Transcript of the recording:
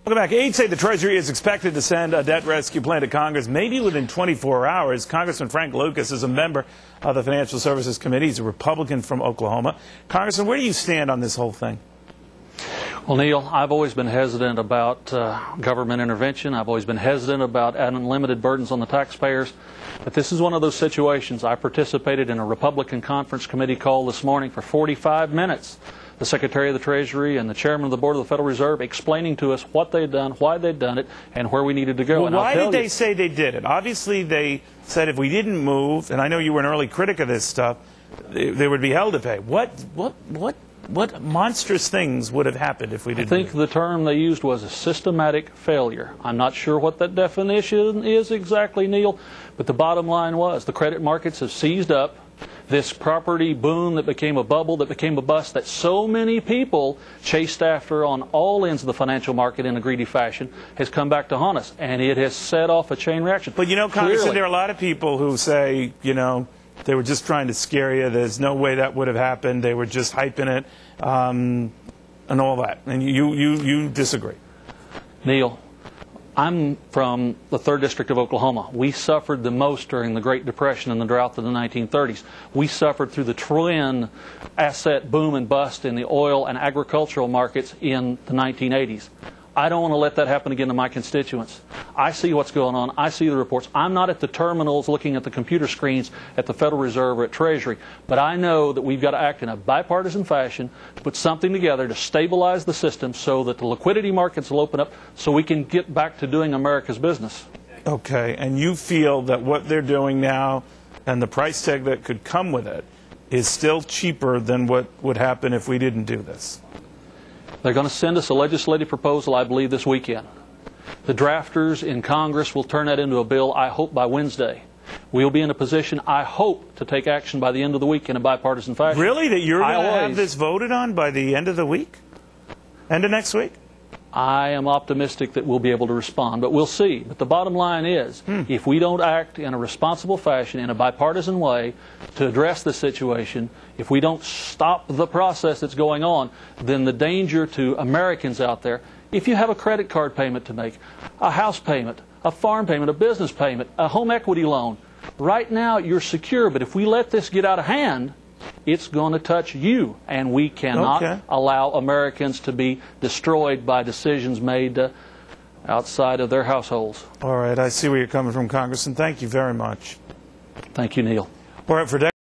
Welcome back. Aides say the Treasury is expected to send a debt rescue plan to Congress maybe within 24 hours. Congressman Frank Lucas is a member of the Financial Services Committee. He's a Republican from Oklahoma. Congressman, where do you stand on this whole thing? Well, Neil, I've always been hesitant about government intervention. I've always been hesitant about unlimited burdens on the taxpayers. But this is one of those situations. I participated in a Republican conference committee call this morning for 45 minutes. The Secretary of the Treasury and the Chairman of the Board of the Federal Reserve explaining to us what they'd done, why they'd done it, and where we needed to go. Well, and why did they say they did it? Obviously, they said if we didn't move, and I know you were an early critic of this stuff, they would be held to pay. What monstrous things would have happened if we didn't? I think the term they used was a systematic failure. I'm not sure what that definition is exactly, Neil, but the bottom line was the credit markets have seized up. This property boom that became a bubble, that became a bust, that so many people chased after on all ends of the financial market in a greedy fashion, has come back to haunt us, and it has set off a chain reaction. But, you know, Congressman, there are a lot of people who say, you know, they were just trying to scare you. There's no way that would have happened. They were just hyping it and all that. And you disagree. Neil, I'm from the 3rd District of Oklahoma. We suffered the most during the Great Depression and the drought of the 1930s. We suffered through the twin asset boom and bust in the oil and agricultural markets in the 1980s. I don't want to let that happen again to my constituents. I see what's going on. I see the reports. I'm not at the terminals looking at the computer screens at the Federal Reserve or at Treasury, but I know that we've got to act in a bipartisan fashion to put something together to stabilize the system so that the liquidity markets will open up so we can get back to doing America's business. Okay, and you feel that what they're doing now and the price tag that could come with it is still cheaper than what would happen if we didn't do this? They're going to send us a legislative proposal, I believe, this weekend. The drafters in Congress will turn that into a bill, I hope, by Wednesday. We'll be in a position, I hope, to take action by the end of the week in a bipartisan fashion. Really? That you're going to have this voted on by the end of the week? End of next week? I am optimistic that we'll be able to respond, but we'll see. But the bottom line is, if we don't act in a responsible fashion, in a bipartisan way, to address the situation, if we don't stop the process that's going on, then the danger to Americans out there, if you have a credit card payment to make, a house payment, a farm payment, a business payment, a home equity loan, right now you're secure, but if we let this get out of hand, it's going to touch you, and we cannot allow Americans to be destroyed by decisions made outside of their households. All right, I see where you're coming from, Congressman. Thank you very much. Thank you, Neil. All right, for